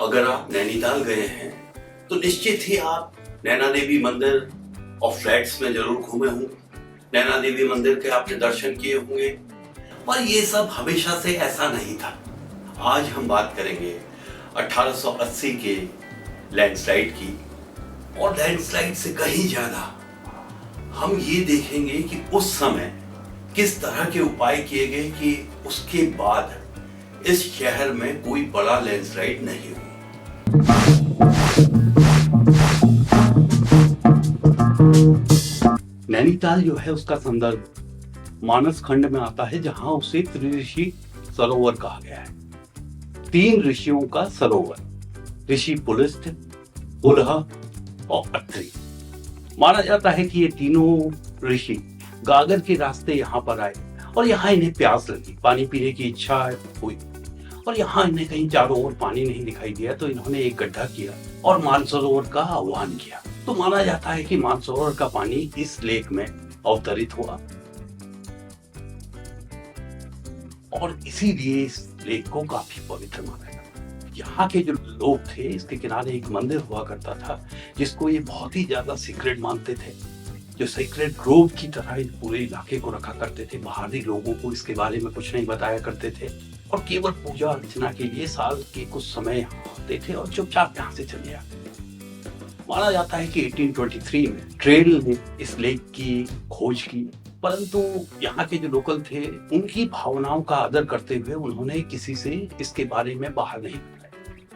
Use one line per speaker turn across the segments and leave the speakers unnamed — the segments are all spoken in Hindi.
अगर आप नैनीताल गए हैं तो निश्चित ही आप नैना देवी मंदिर और फ्लैट्स में जरूर घूमे होंगे। नैना देवी मंदिर के आपने दर्शन किए होंगे, पर ये सब हमेशा से ऐसा नहीं था। आज हम बात करेंगे 1880 के लैंडस्लाइड की, और लैंडस्लाइड से कहीं ज्यादा हम ये देखेंगे कि उस समय किस तरह के उपाय किए गए कि उसके बाद इस शहर में कोई बड़ा लैंडस्लाइड नहीं हुआ। नैनीताल जो है उसका संदर्भ मानस खंड में आता है, जहां उसे त्रिऋषि सरोवर कहा गया है। 3 ऋषियों का सरोवर, ऋषि पुलस्त्य, पुलह और अत्रि। माना जाता है कि ये तीनों ऋषि गागर के रास्ते यहाँ पर आए और यहाँ इन्हें प्यास लगी, पानी पीने की इच्छा हुई, और यहाँ इन्हें कहीं चारों ओर पानी नहीं दिखाई दिया, तो इन्होंने एक गड्ढा किया और मानसरोवर का आह्वान किया। तो माना जाता है कि मानसरोवर का पानी इस लेक में अवतरित हुआ और इसीलिए इस लेक को काफी पवित्र माना जाता है। यहाँ के जो लोग थे, इसके किनारे एक मंदिर हुआ करता था जिसको ये बहुत ही ज्यादा सीक्रेट मानते थे, जो सीक्रेट ग्रोव की तरह इस पूरे इलाके को रखा करते थे। बाहरी लोगों को इसके बारे में कुछ नहीं बताया करते थे और केवल पूजा अर्चना के लिए साल के कुछ समय यहाँ आते थे और चुपचाप यहाँ से चले आते थे। माना जाता है कि 1823 में ट्रेल ने इस लेक की खोज की, परंतु यहाँ के जो लोकल थे उनकी भावनाओं का आदर करते हुए उन्होंने किसी से इसके बारे में बाहर नहीं बताया।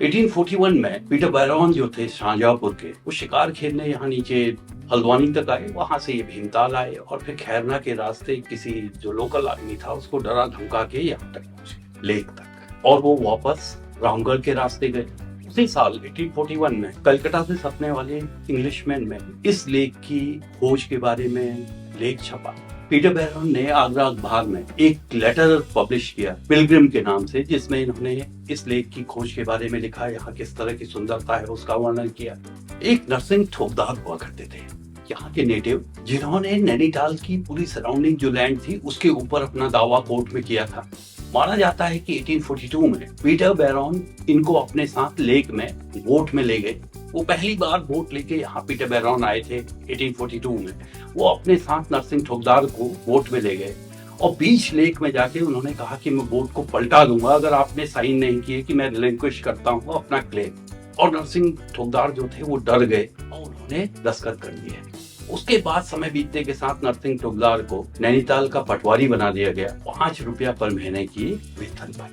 1841 में पीटर बैरॉन जो थे शाहजहांपुर के, वो शिकार खेलने यहाँ नीचे हल्द्वानी तक आए। वहां से ये भीमताल आए और फिर खैरना के रास्ते किसी जो लोकल आदमी था उसको डरा धमका के यहाँ तक पहुंचे, लेक तक, और वो वापस रामगढ़ के रास्ते गए। उसी साल 1841 में कलकत्ता से सपने वाले इंग्लिशमैन में इस लेक की खोज के बारे में लेख छपा। पीटर बैरॉन ने आगरा अखबार में एक लेटर पब्लिश किया पिलग्रिम के नाम से, जिसमें इन्होंने इस लेक की खोज के बारे में लिखा, यहाँ किस तरह की सुंदरता है उसका वर्णन किया। एक नरसिंह ठोकदार हुआ करते थे यहाँ के नेटिव, जिन्होंने नैनीताल की पूरी सराउंडिंग जो लैंड थी उसके ऊपर अपना दावा कोर्ट में किया था। माना जाता है कि 1842 में पीटर बैरॉन इनको अपने साथ लेक में बोट में ले गए। वो पहली बार बोट लेके यहाँ पीटर बैरॉन आए थे 1842 में। वो अपने साथ नरसिंह ठोकदार को बोट में ले गए और बीच लेक में जाके उन्होंने कहा कि मैं बोट को पलटा दूंगा अगर आपने साइन नहीं किए कि मैं रिलिंक्विश करता हूँ अपना क्लेम। और नरसिंह ठोकदार जो थे वो डर गए और उन्होंने दस्तखत कर दिए। उसके बाद समय बीतने के साथ नरसिंह ठोकदार को नैनीताल का पटवारी बना दिया गया, 5 रुपया पर महीने की वेतन पाई।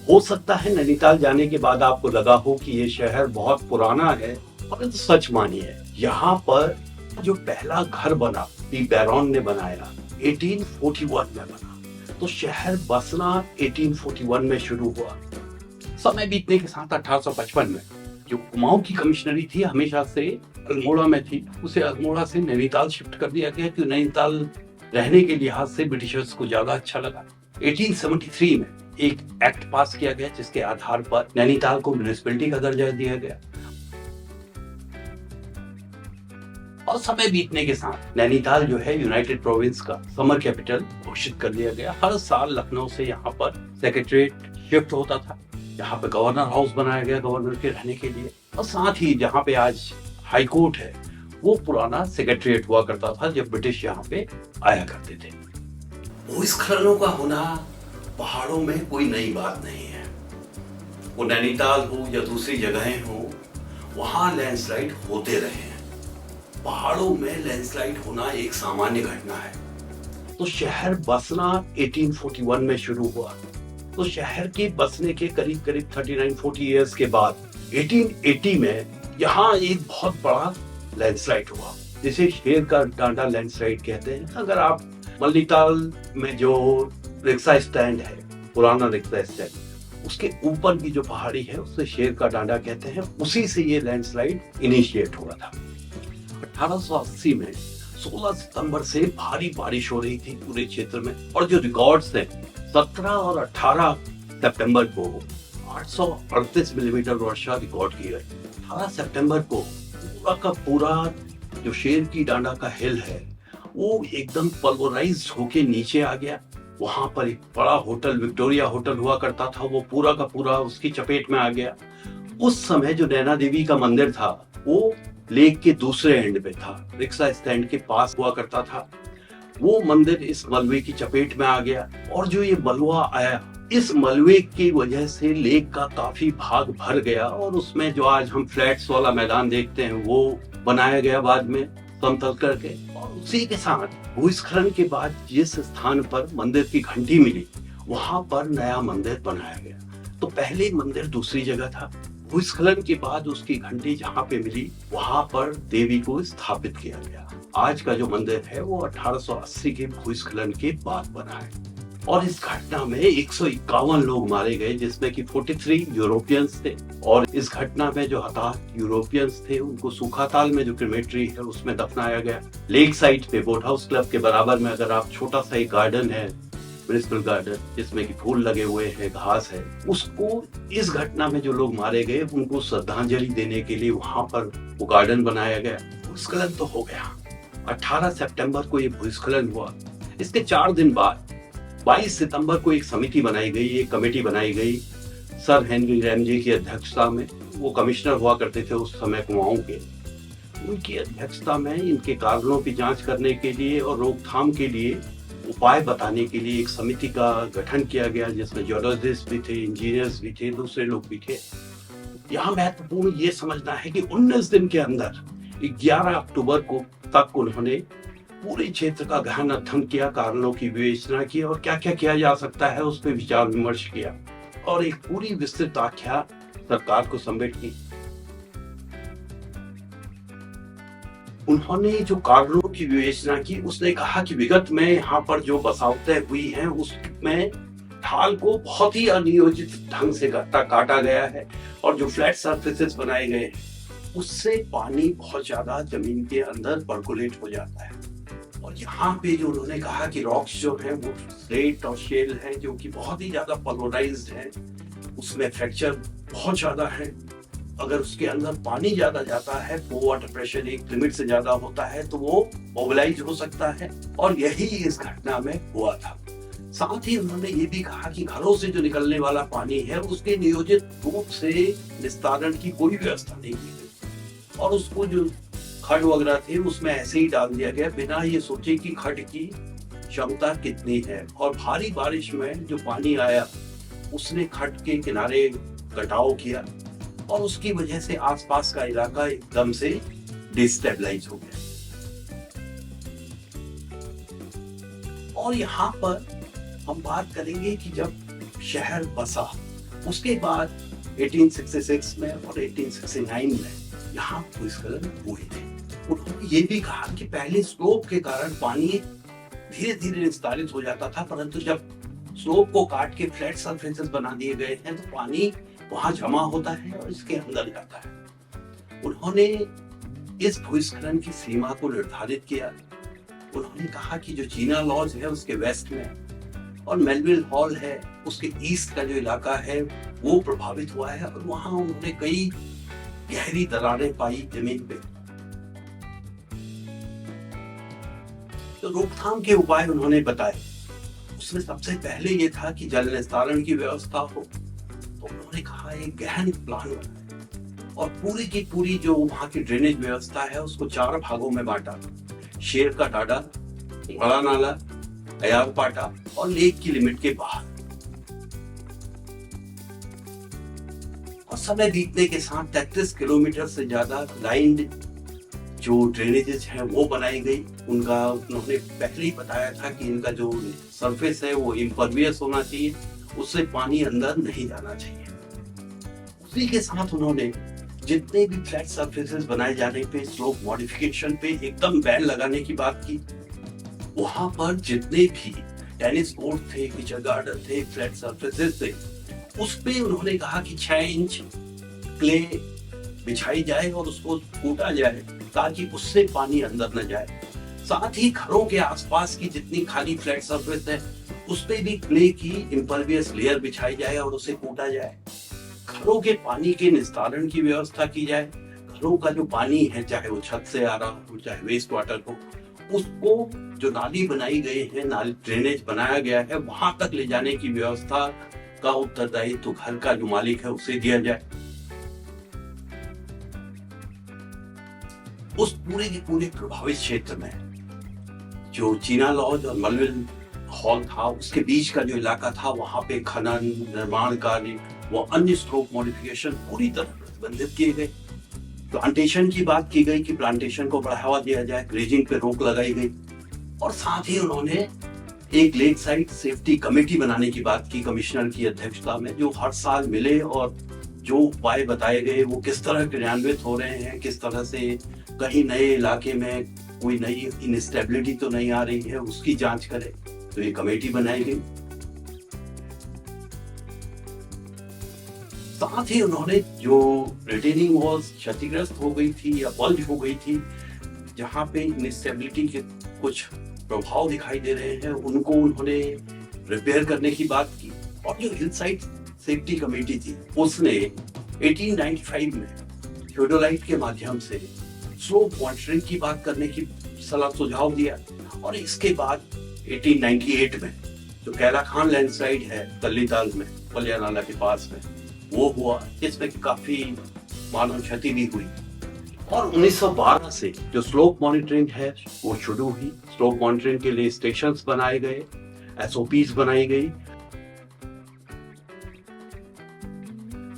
हो सकता है नैनीताल जाने के बाद आपको लगा हो कि ये शहर बहुत पुराना है, परंतु सच मानिए यहाँ पर जो पहला घर बना पी बैरॉन ने बनाया 1841 में बना, तो शहर बसना 1841 में शुरू हुआ। समय बीतने के साथ 1855 में जो कुमाऊं की कमिश्नरी थी, हमेशा से अल्मोड़ा में थी, उसे अल्मोड़ा से नैनीताल शिफ्ट कर दिया गया कि नैनीताल रहने के लिहाज से ब्रिटिशर्स को ज्यादा अच्छा लगा। 1873 में एक एक्ट पास किया गया जिसके आधार पर नैनीताल को म्युनिसिपैलिटी का दर्जा दिया गया। और समय बीतने के साथ नैनीताल जो है यूनाइटेड प्रोविंस का समर कैपिटल घोषित कर दिया गया। हर साल लखनऊ से यहाँ पर सेक्रेटरीट शिफ्ट होता था। यहाँ पे गवर्नर हाउस बनाया गया गवर्नर के रहने के लिए, और साथ ही जहाँ पे आज हाई कोर्ट है वो पुराना सेक्रेटरीट हुआ करता था जब ब्रिटिश यहाँ पे आया करते थे। भूस्खलनों का होना पहाड़ों में कोई नई बात नहीं है। वो नैनीताल हो या दूसरी जगहें हो, वहां लैंडस्लाइड होते रहे हैं। पहाड़ों में लैंडस्लाइड होना एक सामान्य घटना है। तो शहर बसना 1841 में शुरू हुआ। तो शहर के बसने के करीब 39-40 इयर्स के बाद 1880 में यहाँ एक बहुत बड़ा लैंडस्लाइड हुआ, जिसे शेर का डांडा लैंडस्लाइड कहते हैं। अगर आप मल्लीताल में जो रिक्शा स्टैंड है, पुराना रिक्शा स्टैंड, उसके ऊपर की जो पहाड़ी है उसे शेर का डांडा कहते हैं। उसी से ये लैंडस्लाइड इनिशिएट हुआ था। 1880 में 16 सितंबर से भारी बारिश हो रही थी पूरे क्षेत्र में, और जो रिकॉर्ड्स हैं 17 और 18 सितंबर को 838 मिलीमीटर वर्षा रिकॉर्ड की गई। 18 सितंबर को पूरा का पूरा जो शेर की डांडा का हिल है वो एकदम पल्वराइज्ड होके नीचे आ गया। वहां पर एक बड़ा होटल, विक्टोरिया होटल हुआ करता था, वो पूरा का पूरा उसकी चपेट में आ गया। उस समय जो नैना देवी का मंदिर था वो लेक के दूसरे एंड पे था, रिक्शा स्टैंड के पास हुआ करता था। वो मंदिर इस मलबे की चपेट में आ गया और जो ये मलबा आया, इस मलबे की वजह से लेक का काफी भाग भर गया और उसमें जो आज हम फ्लैट्स वाला मैदान देखते हैं वो बनाया गया बाद में समतल करके। और उसी के साथ भूस्खलन के बाद जिस स्थान पर मंदिर की घंटी मिली वहां पर नया मंदिर बनाया गया। तो पहले मंदिर दूसरी जगह था, भूस्खलन के बाद उसकी घंटी जहां पे मिली वहां पर देवी को स्थापित किया गया। आज का जो मंदिर है वो 1880 के भूस्खलन के बाद बना है और इस घटना में 151 लोग मारे गए जिसमें कि 43 यूरोपियंस थे। और इस घटना में जो हताहत यूरोपियंस थे उनको सूखाताल में जो क्रिमेटरी है उसमें दफनाया गया। लेक साइड पे बोट हाउस क्लब के बराबर में अगर आप छोटा सा एक गार्डन है, म्युनिसिपल गार्डन, जिसमें कि फूल लगे हुए हैं, घास है, उसको इस घटना में जो लोग मारे गए उनको श्रद्धांजलि देने के लिए वहां पर वो गार्डन बनाया गया। भूस्खलन तो हो गया, 18 सितंबर को ये भूस्खलन हुआ। इसके 4 दिन बाद 22 सितंबर को एक समिति बनाई गई, एक कमेटी बनाई गई सर हेनरी रैमजे की अध्यक्षता में। वो कमिश्नर हुआ करते थे उस समय कुमाऊं के। उनकी अध्यक्षता में इनके कारणों की जांच करने के लिए और रोकथाम के लिए उपाय बताने के लिए एक समिति का गठन किया गया जिसमें जियोलॉजिस्ट भी थे, इंजीनियर्स भी थे, दूसरे लोग भी थे। यहाँ महत्वपूर्ण ये समझना है कि 19 दिन के अंदर 11 अक्टूबर को तक उन्होंने पूरे क्षेत्र का गहन अध्ययन किया, कारणों की विवेचना की और क्या क्या किया जा सकता है उस पर विचार विमर्श किया और एक पूरी विस्तृत आख्या सरकार को सबमिट की। उन्होंने जो कारणों की विवेचना की उसने कहा कि विगत में यहाँ पर जो बसावटें हुई हैं उसमें ढाल को बहुत ही अनियोजित ढंग से काटा गया है और जो फ्लैट सरफेसेस बनाए गए उससे पानी बहुत ज्यादा जमीन के अंदर पर्कोलेट हो जाता है। और यहाँ पे जो उन्होंने कहा कि रॉक्स जो हैं वो स्लेट और शेल हैं जो कि बहुत ही ज्यादा पोलराइज्ड हैं, उसमें फ्रैक्चर बहुत ज्यादा है। अगर उसके अंदर पानी ज्यादा जाता है, वाटर प्रेशर एक लिमिट से ज्यादा होता है तो वो मोबिलाइज हो सकता है और यही इस घटना में हुआ था। साथ ही उन्होंने ये भी कहा कि घरों से जो निकलने वाला पानी है उसके नियोजित रूप से निस्तारण की कोई व्यवस्था नहीं की गई और उसको जो खड वगैरह थे उसमें ऐसे ही डाल दिया गया बिना ये सोचे कि खड की क्षमता कितनी है। और भारी बारिश में जो पानी आया उसने खड के किनारे कटाव किया और उसकी वजह से आसपास का इलाका एकदम से डिस्टेबलाइज हो गया। और यहाँ पर हम बात करेंगे कि जब शहर बसा उसके बाद 1866 में और 1869 में यहाँ भूस्खलन हुए थे। उन्होंने ये भी कहा कि पहले स्लोप के कारण पानी धीरे धीरे विस्तारित हो जाता था, परंतु जब स्लोप को काट के फ्लैट सरफेसेस बना दिए गए हैं तो पानी वहां जमा होता है और इसके अंदर जाता है। उन्होंने इस भूस्खलन की सीमा को निर्धारित किया। उन्होंने कहा कि जो जीना लॉज है उसके वेस्ट में और मेलविल हॉल है उसके ईस्ट का जो इलाका है वो प्रभावित हुआ है और वहां उन्होंने कई गहरी दरारें पाई जमीन पे। तो रोकथाम के उपाय उन्होंने बताए। उसमें सबसे पहले ये था कि जल निस्तारण की व्यवस्था हो। तो उन्होंने कहा एक गहन प्लान बनाए और पूरी की पूरी जो वहां की ड्रेनेज व्यवस्था है उसको 4 भागों में बांटा। शेर का डाडा, बड़ा नाला, अयागपाटा और लेक की लिमिट के बाहर। और समय बीतने के साथ 33 किलोमीटर से ज्यादा लाइन्ड जो ड्रेनेजेस हैं वो बनाई गई। उनका उन्होंने पहले ही बताया था कि इनका जो सरफेस है वो इम्परवियस होना चाहिए, उससे पानी अंदर नहीं जाना चाहिए। उसी के साथ उन्होंने जितने भी फ्लैट सरफेसेस बनाए जाने पे स्लोप मॉडिफिकेशन पे एकदम बैन लगाने की बात की। वहां पर जितने भी टेनिस कोर्ट थे, किचन गार्डन थे, फ्लैट सरफेसेस थे, उस पे उन्होंने कहा कि 6 इंच क्ले बिछाई जाए और उसको कूटा जाए ताकि उससे पानी अंदर न जाए। साथ ही घरों के आसपास की जितनी खाली फ्लैट सरफेस है उस पे भी क्ले की इम्परवियस लेयर बिछाई जाए और उसे कूटा जाए। घरों के पानी के निस्तारण की व्यवस्था की जाए। घरों का जो पानी है चाहे वो छत से आ रहा हो चाहे वेस्ट वाटर हो, उसको जो नाली बनाई गई है, नाली ड्रेनेज बनाया गया है, वहां तक ले जाने की व्यवस्था का उत्तरदायित्व तो घर का जो मालिक है उसे दिया जाए। उस पूरे के पूरे प्रभावित क्षेत्र में जो चीना लॉज और मलविल हॉल था, उसके बीच का जो इलाका था, वहां पे खनन, निर्माण कार्य व अन्य स्लोप मॉडिफिकेशन पूरी तरह प्रतिबंधित किए गए। प्लांटेशन की बात की गई कि प्लांटेशन को बढ़ावा दिया जाए, ग्रेजिंग पे रोक लगाई गई और साथ ही उन्होंने एक लेक साइड सेफ्टी कमेटी बनाने की बात की कमिश्नर की अध्यक्षता में, जो हर साल मिले और जो उपाय बताए गए वो किस तरह क्रियान्वित हो रहे हैं, किस तरह से कहीं नए इलाके में कोई नई इनस्टेबिलिटी तो नहीं आ रही है, उसकी जांच करे। तो ये कमेटी बनाई गई। साथ ही उन्होंने जो रिटेनिंग वॉल्स क्षतिग्रस्त हो गई थी या बल्ज हो गई थी, जहां पे इनस्टेबिलिटी के कुछ प्रभाव दिखाई दे रहे हैं, उनको उन्होंने रिपेयर करने की बात की। और जो हिल साइड सेफ्टी कमेटी थी, उसने 1895 में थियोडोलाइट के माध्यम से स्लोप मॉनिटरिंग की बात करने की सलाह सुझाव दिया। और इसके बाद 1898 में जो कैला खान लैंडस्लाइड है तल्लीताल में, पलिया नाला के पास में, वो हुआ, जिसमें काफी मानव क्षति भी हुई। और 1912 से जो स्लोप मॉनिटरिंग है वो शुरू हुई। स्लोप मॉनिटरिंग के लिए स्टेशंस बनाए गए, एसओपीज बनाई गई।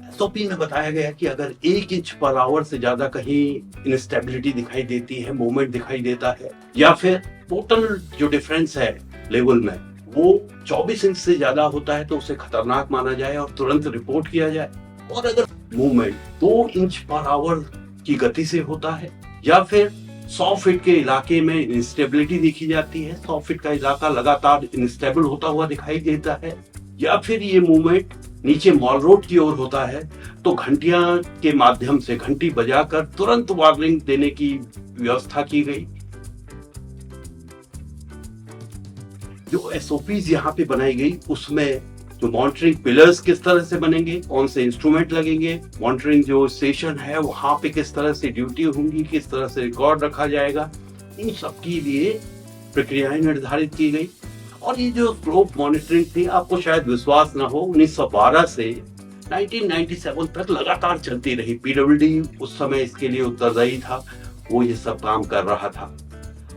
एसओपी में बताया गया कि अगर 1 इंच पर आवर से ज्यादा कहीं इंस्टेबिलिटी दिखाई देती है, मूवमेंट दिखाई देता है, या फिर टोटल जो डिफरेंस है लेवल में वो 24 इंच से ज्यादा होता है, तो उसे खतरनाक माना जाए और तुरंत रिपोर्ट किया जाए। और अगर मूवमेंट 2 इंच पर आवर की गति से होता है, या फिर 100 फीट के इलाके में इंस्टेबिलिटी दिखी जाती है, 100 फीट का इलाका लगातार इंस्टेबल होता हुआ दिखाई देता है, या फिर ये मूवमेंट नीचे मॉल रोड की ओर होता है, तो घंटियां के माध्यम से घंटी बजाकर तुरंत वार्निंग देने की व्यवस्था की गई। जो एसओपीज यहाँ पे बनाई गई, उसमें जो मॉनिटरिंग पिलर्स किस तरह से बनेंगे, कौन से इंस्ट्रूमेंट लगेंगे, मॉनिटरिंग जो स्टेशन है वहां पे किस तरह से ड्यूटी होंगी, किस तरह से रिकॉर्ड रखा जाएगा, इन सब के लिए प्रक्रियाएं निर्धारित की गई। और ये जो स्लोप मॉनिटरिंग थी, आपको शायद विश्वास ना हो, 1912 से 1997 तक लगातार चलती रही। पीडब्ल्यूडी उस समय इसके लिए उत्तरदायी था, वो ये सब काम कर रहा था।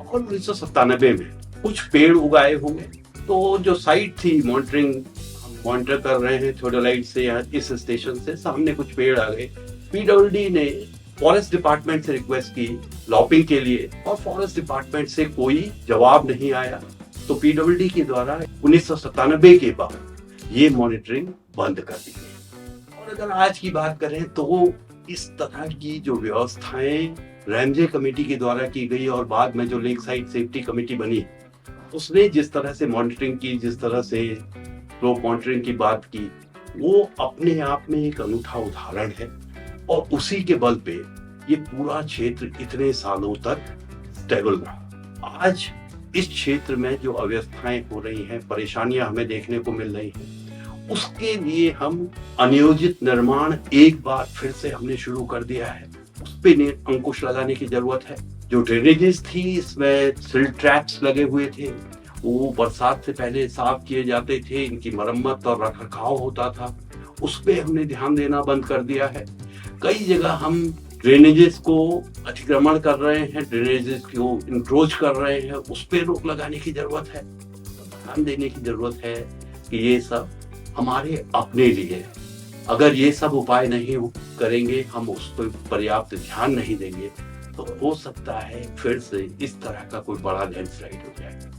और 1997 में कुछ पेड़ उगाए होंगे, तो जो साइट थी मॉनिटरिंग, मॉनिटर कर रहे हैं थियोडोलाइट से या इस स्टेशन से, सामने कुछ पेड़ आ गए। पीडब्ल्यूडी ने फॉरेस्ट डिपार्टमेंट से रिक्वेस्ट की लॉपिंग के लिए, और फॉरेस्ट डिपार्टमेंट से कोई जवाब नहीं आया। तो पीडब्ल्यूडी के द्वारा 1997 के बाद ये मॉनिटरिंग बंद कर दी गई। और अगर आज की बात करें तो इस तरह की जो व्यवस्थाएं रैमजे कमेटी के द्वारा की गई और बाद में जो लेक साइड सेफ्टी कमेटी बनी, उसने जिस तरह से मॉनिटरिंग की, जिस तरह से स्लोप मॉनिटरिंग की बात की, वो अपने आप में एक अनूठा उदाहरण है। और उसी के बल पे ये पूरा क्षेत्र इतने सालों तक स्टेबल रहा। आज इस क्षेत्र में जो अव्यवस्थाएं हो रही हैं, परेशानियां हमें देखने को मिल रही हैं, उसके लिए हम अनियोजित निर्माण एक बार फिर से हमने शुरू कर दिया है। उस पे अंकुश लगाने की जरूरत है। जो ड्रेनेजेस थी, इसमें सिल्ट ट्रैप्स लगे हुए थे, वो बरसात से पहले साफ किए जाते थे, इनकी मरम्मत और रखरखाव होता था, उस पे हमने ध्यान देना बंद कर दिया है। कई जगह हम ड्रेनेजेस को अतिक्रमण कर रहे हैं, ड्रेनेजेस को इंक्रोच कर रहे हैं, उस पे रोक लगाने की जरूरत है। ध्यान देने की जरूरत है कि ये सब हमारे अपने लिए है। अगर ये सब उपाय नहीं करेंगे, हम उस पर पर्याप्त ध्यान नहीं देंगे, तो हो सकता है फिर से इस तरह का कोई बड़ा लैंडस्लाइड हो जाए।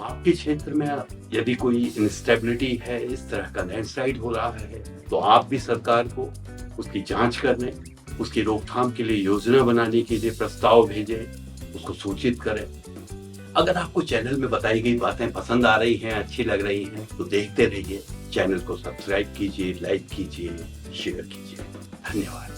आपके क्षेत्र में यदि कोई इंस्टेबिलिटी है, इस तरह का लैंडस्लाइड हो रहा है, तो आप भी सरकार को उसकी जांच करने, उसकी रोकथाम के लिए योजना बनाने के लिए प्रस्ताव भेजें, उसको सूचित करें। अगर आपको चैनल में बताई गई बातें पसंद आ रही हैं, अच्छी लग रही हैं, तो देखते रहिए। चैनल को सब्सक्राइब कीजिए, लाइक कीजिए, शेयर कीजिए। धन्यवाद।